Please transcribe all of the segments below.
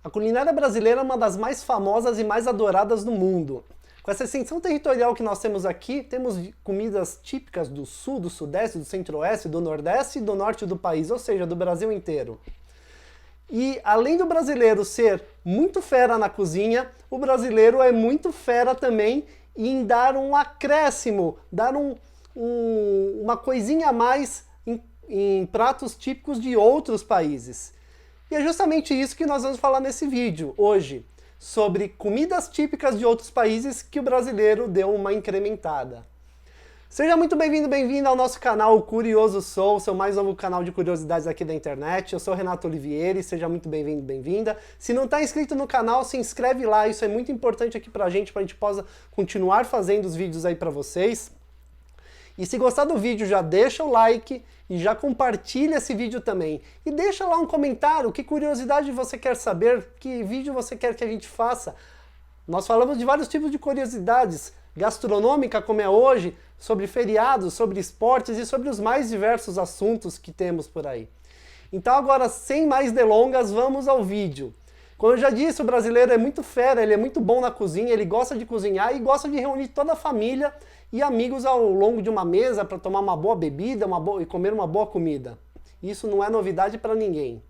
A culinária brasileira é uma das mais famosas e mais adoradas do mundo. Com essa extensão territorial que nós temos aqui, temos comidas típicas do sul, do sudeste, do centro-oeste, do nordeste e do norte do país, ou seja, do Brasil inteiro. E além do brasileiro ser muito fera na cozinha, o brasileiro é muito fera também em dar um acréscimo, dar uma coisinha a mais em pratos típicos de outros países. E é justamente isso que nós vamos falar nesse vídeo hoje, sobre comidas típicas de outros países que o brasileiro deu uma incrementada. Seja muito bem-vindo, bem-vinda ao nosso canal Curioso Sou, seu mais novo canal de curiosidades aqui da internet. Eu sou Renato Olivieri, seja muito bem-vindo, bem-vinda. Se não está inscrito no canal, se inscreve lá, isso é muito importante aqui pra gente possa continuar fazendo os vídeos aí pra vocês. E se gostar do vídeo, já deixa o like e já compartilha esse vídeo também. E deixa lá um comentário, que curiosidade você quer saber, que vídeo você quer que a gente faça. Nós falamos de vários tipos de curiosidades, gastronômica como é hoje, sobre feriados, sobre esportes e sobre os mais diversos assuntos que temos por aí. Então agora, sem mais delongas, vamos ao vídeo. Como eu já disse, o brasileiro é muito fera, ele é muito bom na cozinha, ele gosta de cozinhar e gosta de reunir toda a família e amigos ao longo de uma mesa para tomar uma boa bebida e comer uma boa comida. Isso não é novidade para ninguém.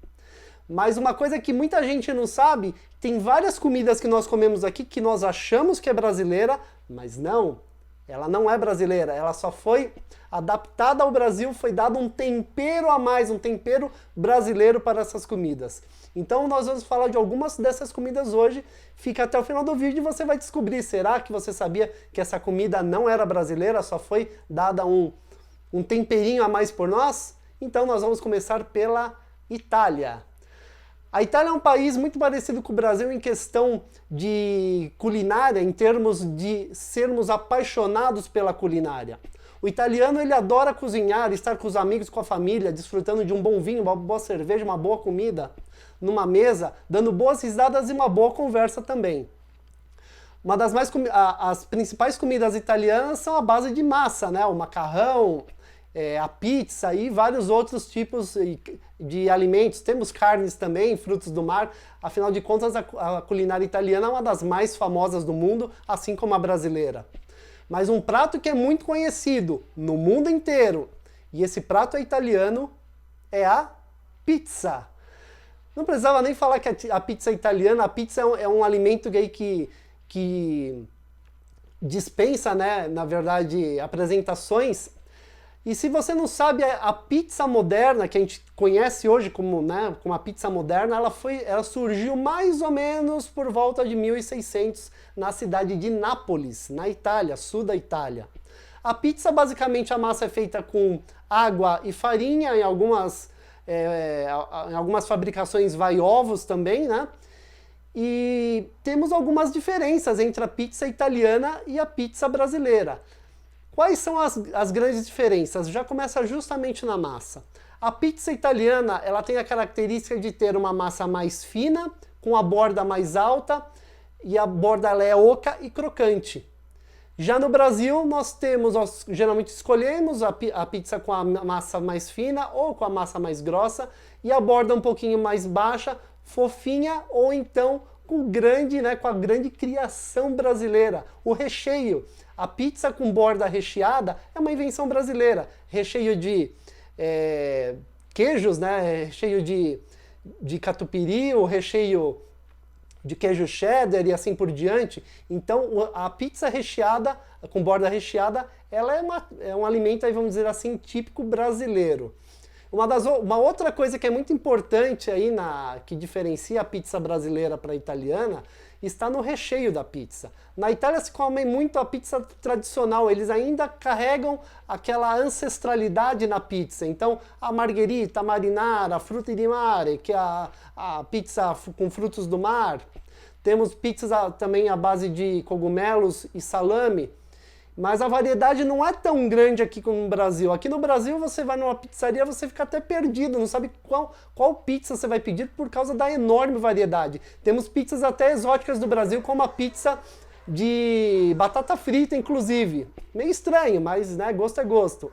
Mas uma coisa que muita gente não sabe, tem várias comidas que nós comemos aqui que nós achamos que é brasileira, mas não, ela não é brasileira, ela só foi adaptada ao Brasil, foi dado um tempero a mais, um tempero brasileiro para essas comidas. Então nós vamos falar de algumas dessas comidas hoje, fica até o final do vídeo e você vai descobrir, será que você sabia que essa comida não era brasileira, só foi dada um temperinho a mais por nós? Então nós vamos começar pela Itália. A Itália é um país muito parecido com o Brasil em questão de culinária, em termos de sermos apaixonados pela culinária. O italiano, ele adora cozinhar, estar com os amigos, com a família, desfrutando de um bom vinho, uma boa cerveja, uma boa comida, numa mesa, dando boas risadas e uma boa conversa também. As principais comidas italianas são a base de massa, né? O macarrão, a pizza e vários outros tipos de alimentos. Temos carnes também, frutos do mar. Afinal de contas, a culinária italiana é uma das mais famosas do mundo, assim como a brasileira. Mas um prato que é muito conhecido no mundo inteiro, e esse prato é italiano, é a pizza. Não precisava nem falar que a pizza é italiana, a pizza é um alimento que dispensa, né, na verdade, apresentações. E se você não sabe, a pizza moderna, que a gente conhece hoje como, né, como a pizza moderna, ela surgiu mais ou menos por volta de 1600 na cidade de Nápoles, na Itália, sul da Itália. A pizza, basicamente, a massa é feita com água e farinha, em algumas fabricações vai ovos também, né? E temos algumas diferenças entre a pizza italiana e a pizza brasileira. Quais são as grandes diferenças? Já começa justamente na massa. A pizza italiana, ela tem a característica de ter uma massa mais fina, com a borda mais alta, e a borda ela é oca e crocante. Já no Brasil, nós geralmente escolhemos a pizza com a massa mais fina ou com a massa mais grossa, e a borda um pouquinho mais baixa, fofinha, ou então com a grande criação brasileira, o recheio. A pizza com borda recheada é uma invenção brasileira. Recheio de queijos, né? Recheio de catupiry, o recheio de queijo cheddar e assim por diante. Então a pizza recheada, com borda recheada, ela é um alimento, aí, vamos dizer assim, típico brasileiro. Uma outra coisa que é muito importante aí que diferencia a pizza brasileira para a italiana está no recheio da pizza. Na Itália se come muito a pizza tradicional, eles ainda carregam aquela ancestralidade na pizza. Então a margherita, a marinara, a frutti di mare, que é a pizza com frutos do mar. Temos pizzas também à base de cogumelos e salame. Mas a variedade não é tão grande aqui como no Brasil. Aqui no Brasil você vai numa pizzaria, você fica até perdido, não sabe qual pizza você vai pedir por causa da enorme variedade. Temos pizzas até exóticas do Brasil, como a pizza de batata frita, inclusive. Meio estranho, mas né, gosto é gosto.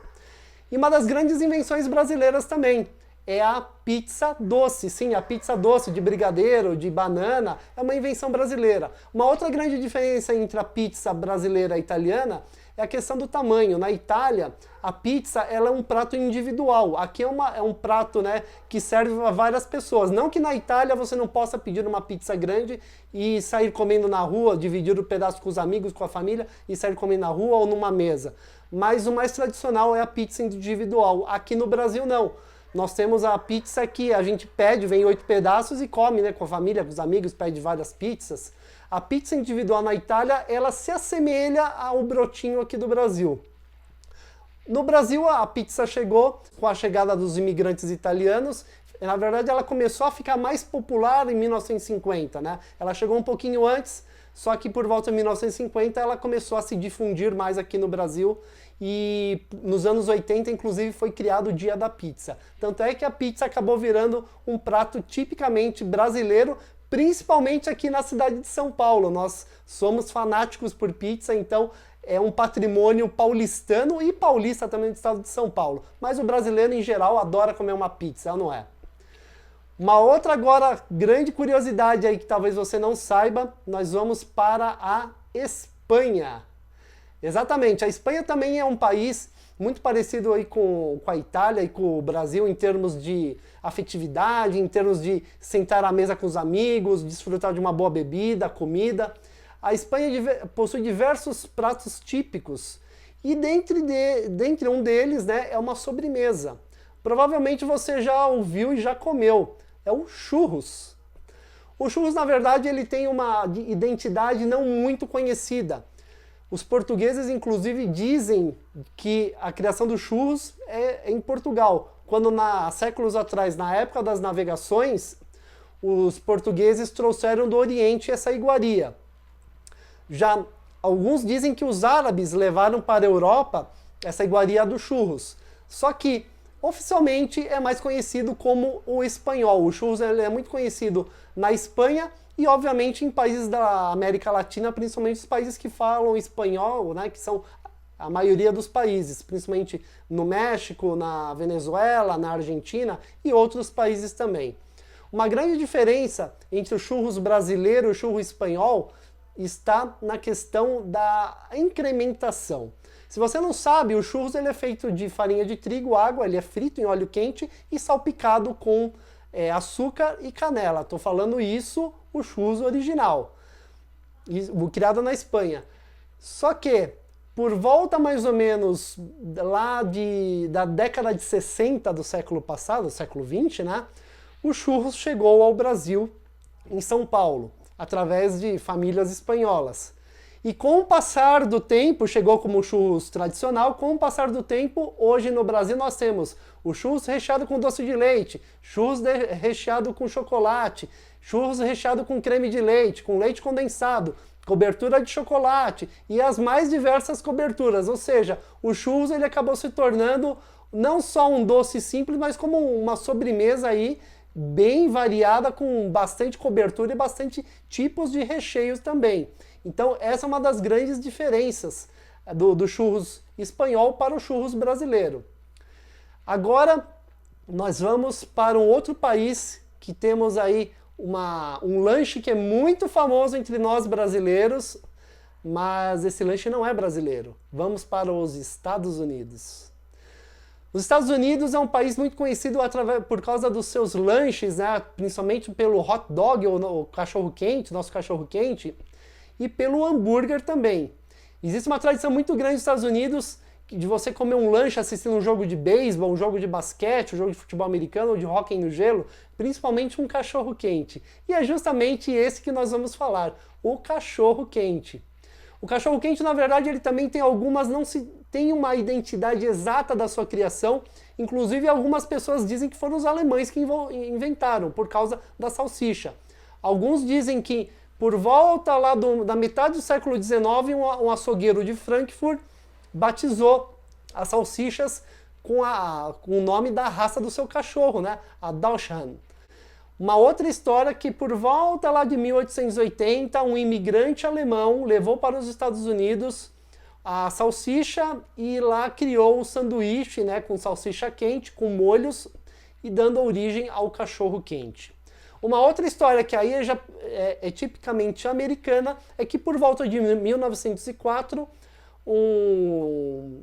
E uma das grandes invenções brasileiras também é a pizza doce. Sim, a pizza doce de brigadeiro, de banana, é uma invenção brasileira. Uma outra grande diferença entre a pizza brasileira e a italiana é a questão do tamanho. Na Itália, a pizza ela é um prato individual. Aqui é um prato, né, que serve para várias pessoas. Não que na Itália você não possa pedir uma pizza grande e sair comendo na rua, dividir o pedaço com os amigos, com a família e sair comendo na rua ou numa mesa. Mas o mais tradicional é a pizza individual. Aqui no Brasil não. Nós temos a pizza que a gente pede, vem 8 pedaços e come, né, com a família, com os amigos, pede várias pizzas. A pizza individual na Itália, ela se assemelha ao brotinho aqui do Brasil. No Brasil, a pizza chegou com a chegada dos imigrantes italianos. Na verdade, ela começou a ficar mais popular em 1950, né? Ela chegou um pouquinho antes, só que por volta de 1950 ela começou a se difundir mais aqui no Brasil e nos anos 80, inclusive, foi criado o Dia da Pizza. Tanto é que a pizza acabou virando um prato tipicamente brasileiro, principalmente aqui na cidade de São Paulo. Nós somos fanáticos por pizza, então é um patrimônio paulistano e paulista também do estado de São Paulo. Mas o brasileiro, em geral, adora comer uma pizza, não é? Uma outra agora grande curiosidade aí que talvez você não saiba, nós vamos para a Espanha. Exatamente, a Espanha também é um país muito parecido aí com a Itália e com o Brasil em termos de afetividade, em termos de sentar à mesa com os amigos, desfrutar de uma boa bebida, comida. A Espanha possui diversos pratos típicos e dentre um deles, né, é uma sobremesa. Provavelmente você já ouviu e já comeu. É o churros. O churros, na verdade, ele tem uma identidade não muito conhecida. Os portugueses, inclusive, dizem que a criação do churros é em Portugal, quando há séculos atrás, na época das navegações, os portugueses trouxeram do Oriente essa iguaria. Já alguns dizem que os árabes levaram para a Europa essa iguaria do churros. Só que, oficialmente, é mais conhecido como o espanhol. O churros ele é muito conhecido na Espanha e, obviamente, em países da América Latina, principalmente os países que falam espanhol, né, que são a maioria dos países, principalmente no México, na Venezuela, na Argentina e outros países também. Uma grande diferença entre o churros brasileiro e o churros espanhol está na questão da incrementação. Se você não sabe, o churros ele é feito de farinha de trigo, água, ele é frito em óleo quente e salpicado com açúcar e canela. Estou falando isso, o churros original, o criado na Espanha. Só que, por volta mais ou menos lá da década de 60 do século passado, século 20, né, o churros chegou ao Brasil, em São Paulo, através de famílias espanholas. E com o passar do tempo, chegou como o churros tradicional, com o passar do tempo, hoje no Brasil nós temos o churros recheado com doce de leite, churros recheado com chocolate, churros recheado com creme de leite, com leite condensado, cobertura de chocolate e as mais diversas coberturas. Ou seja, o churros ele acabou se tornando não só um doce simples, mas como uma sobremesa aí bem variada, com bastante cobertura e bastante tipos de recheios também. Então essa é uma das grandes diferenças do churros espanhol para o churros brasileiro. Agora nós vamos para um outro país que temos aí um lanche que é muito famoso entre nós brasileiros, mas esse lanche não é brasileiro. Vamos para os Estados Unidos. Os Estados Unidos é um país muito conhecido por causa dos seus lanches, né? Principalmente pelo hot dog, ou cachorro-quente, nosso cachorro-quente, e pelo hambúrguer também. Existe uma tradição muito grande nos Estados Unidos de você comer um lanche assistindo um jogo de beisebol, um jogo de basquete, um jogo de futebol americano ou de hóquei no gelo, principalmente um cachorro-quente. E é justamente esse que nós vamos falar, o cachorro-quente. O cachorro-quente, na verdade, ele também tem tem uma identidade exata da sua criação, inclusive algumas pessoas dizem que foram os alemães que inventaram, por causa da salsicha. Alguns dizem que por volta lá da metade do século XIX, um açougueiro de Frankfurt batizou as salsichas com o nome da raça do seu cachorro, né? A Dachshund. Uma outra história que por volta lá de 1880, um imigrante alemão levou para os Estados Unidos a salsicha e lá criou um sanduíche, né, com salsicha quente, com molhos e dando origem ao cachorro-quente. Uma outra história que aí é tipicamente americana é que por volta de 1904,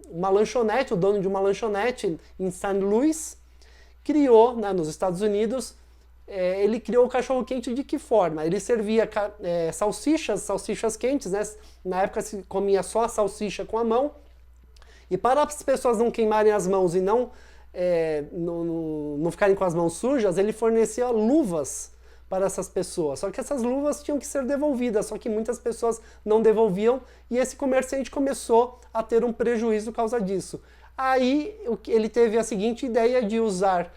uma lanchonete, o dono de uma lanchonete em St. Louis, criou, né, nos Estados Unidos, ele criou o cachorro-quente de que forma? Ele servia salsichas quentes, né? Na época se comia só a salsicha com a mão, e para as pessoas não queimarem as mãos e não ficarem com as mãos sujas, ele fornecia luvas para essas pessoas. Só que essas luvas tinham que ser devolvidas, só que muitas pessoas não devolviam e esse comerciante começou a ter um prejuízo por causa disso. Aí ele teve a seguinte ideia de usar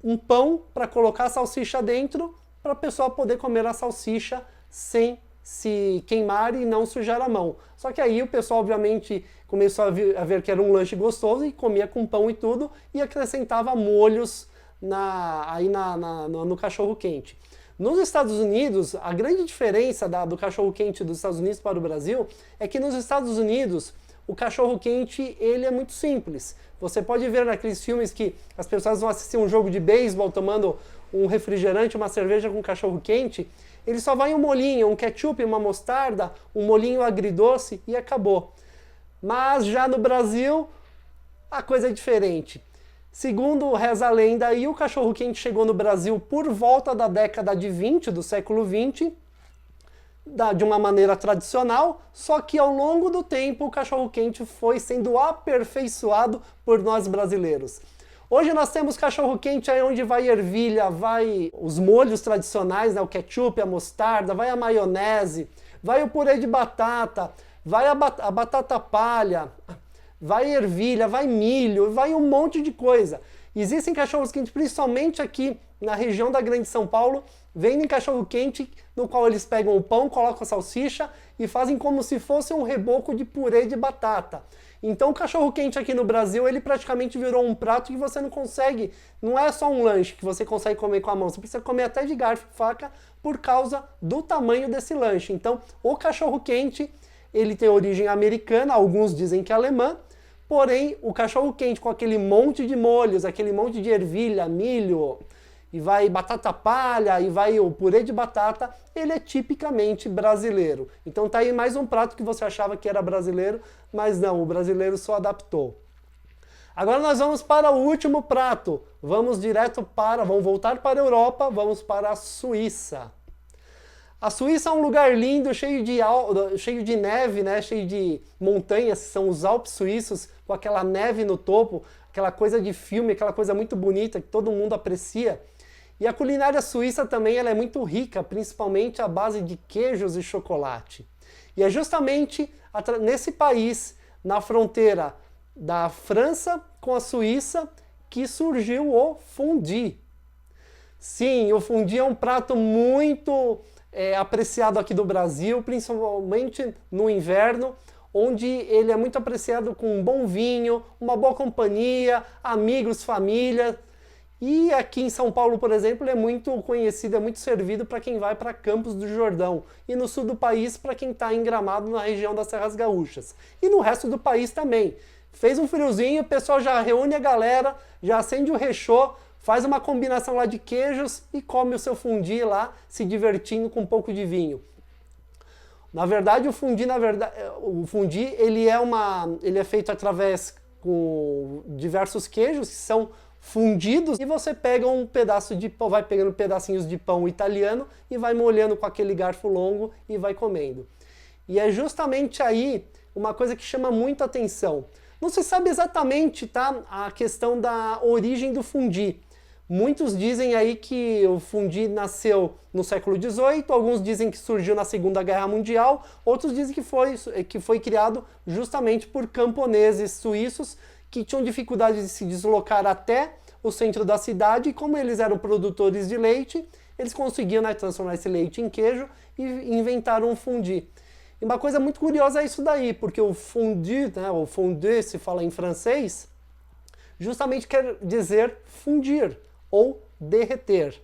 um pão para colocar a salsicha dentro para a pessoa poder comer a salsicha sem se queimar e não sujar a mão. Só que aí o pessoal obviamente começou a ver que era um lanche gostoso e comia com pão e tudo e acrescentava molhos no cachorro-quente. Nos Estados Unidos, a grande diferença do cachorro-quente dos Estados Unidos para o Brasil é que nos Estados Unidos o cachorro-quente ele é muito simples. Você pode ver naqueles filmes que as pessoas vão assistir um jogo de beisebol tomando um refrigerante, uma cerveja com cachorro-quente, ele só vai um molhinho, um ketchup, uma mostarda, um molhinho agridoce e acabou. Mas já no Brasil, a coisa é diferente. Segundo reza a lenda, aí, o cachorro-quente chegou no Brasil por volta da década de 20, do século 20, de uma maneira tradicional, só que ao longo do tempo o cachorro-quente foi sendo aperfeiçoado por nós brasileiros. Hoje nós temos cachorro-quente aí onde vai ervilha, vai os molhos tradicionais, né, o ketchup, a mostarda, vai a maionese, vai o purê de batata, vai a batata palha, vai ervilha, vai milho, vai um monte de coisa. Existem cachorros-quentes, principalmente aqui na região da Grande São Paulo, vendem cachorro-quente no qual eles pegam o pão, colocam a salsicha e fazem como se fosse um reboco de purê de batata. Então o cachorro-quente aqui no Brasil, ele praticamente virou um prato que você não consegue, não é só um lanche que você consegue comer com a mão, você precisa comer até de garfo e faca por causa do tamanho desse lanche. Então o cachorro-quente, ele tem origem americana, alguns dizem que é alemã, porém o cachorro-quente com aquele monte de molhos, aquele monte de ervilha, milho, e vai batata palha, e vai o purê de batata, ele é tipicamente brasileiro. Então tá aí mais um prato que você achava que era brasileiro, mas não, o brasileiro só adaptou. Agora nós vamos para o último prato. Vamos voltar para a Europa, vamos para a Suíça. A Suíça é um lugar lindo, cheio de neve, né? Cheio de montanhas, são os Alpes suíços, com aquela neve no topo, aquela coisa de filme, aquela coisa muito bonita que todo mundo aprecia. E a culinária suíça também ela é muito rica, principalmente à base de queijos e chocolate. E é justamente nesse país, na fronteira da França com a Suíça, que surgiu o fondue. Sim, o fondue é um prato muito apreciado aqui do Brasil, principalmente no inverno, onde ele é muito apreciado com um bom vinho, uma boa companhia, amigos, família. E aqui em São Paulo, por exemplo, ele é muito conhecido, é muito servido para quem vai para Campos do Jordão. E no sul do país, para quem está em Gramado, na região das Serras Gaúchas. E no resto do país também. Fez um friozinho, o pessoal já reúne a galera, já acende o rechô, faz uma combinação lá de queijos e come o seu fondue lá, se divertindo com um pouco de vinho. Na verdade, o fondue ele é feito através com diversos queijos que são fundidos e você pega um pedaço de pão, vai pegando pedacinhos de pão italiano e vai molhando com aquele garfo longo e vai comendo. E é justamente aí uma coisa que chama muito atenção. Não se sabe exatamente, tá, a questão da origem do fondue. Muitos dizem aí que o fondue nasceu no século XVIII, alguns dizem que surgiu na Segunda Guerra Mundial, outros dizem que foi criado justamente por camponeses suíços que tinham dificuldade de se deslocar até o centro da cidade, e como eles eram produtores de leite, eles conseguiam, né, transformar esse leite em queijo e inventaram um fondue. E uma coisa muito curiosa é isso daí, porque o fondue, né, o fondue se fala em francês, justamente quer dizer fundir ou derreter.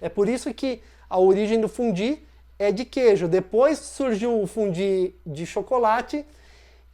É por isso que a origem do fondue é de queijo. Depois surgiu o fondue de chocolate,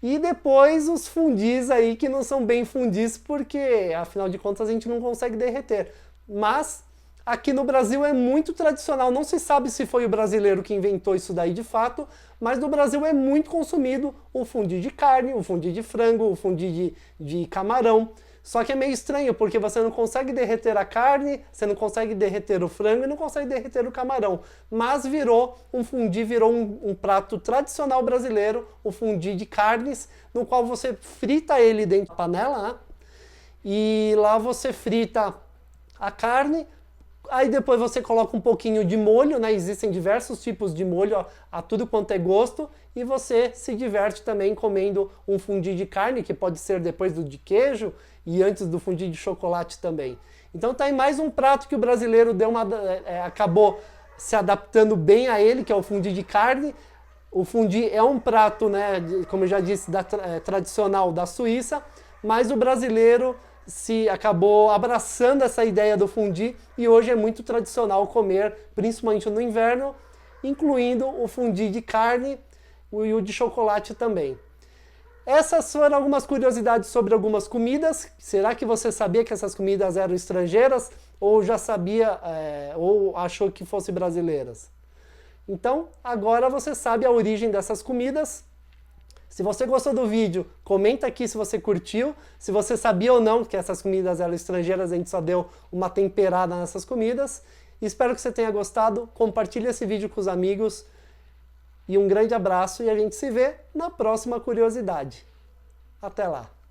E depois os fundis aí que não são bem fundis porque, afinal de contas, a gente não consegue derreter. Mas aqui no Brasil é muito tradicional, não se sabe se foi o brasileiro que inventou isso daí de fato, mas no Brasil é muito consumido o fundi de carne, o fundi de frango, o fundi de camarão. Só que é meio estranho, porque você não consegue derreter a carne, você não consegue derreter o frango e não consegue derreter o camarão. Mas virou um fundi, virou um prato tradicional brasileiro, o fundi de carnes, no qual você frita ele dentro da panela, né? E lá você frita a carne, aí depois você coloca um pouquinho de molho, né? Existem diversos tipos de molho a tudo quanto é gosto, e você se diverte também comendo um fundi de carne, que pode ser depois do de queijo e antes do fundi de chocolate também. Então tá aí mais um prato que o brasileiro acabou se adaptando bem a ele, que é o fundi de carne. O fundi é um prato, né, como eu já disse, tradicional da Suíça, mas o brasileiro acabou abraçando essa ideia do fundi e hoje é muito tradicional comer, principalmente no inverno, incluindo o fundi de carne e o de chocolate também. Essas foram algumas curiosidades sobre algumas comidas. Será que você sabia que essas comidas eram estrangeiras? Ou já sabia, ou achou que fossem brasileiras? Então, agora você sabe a origem dessas comidas. Se você gostou do vídeo, comenta aqui se você curtiu. Se você sabia ou não que essas comidas eram estrangeiras, a gente só deu uma temperada nessas comidas. Espero que você tenha gostado. Compartilhe esse vídeo com os amigos. E um grande abraço e a gente se vê na próxima curiosidade. Até lá!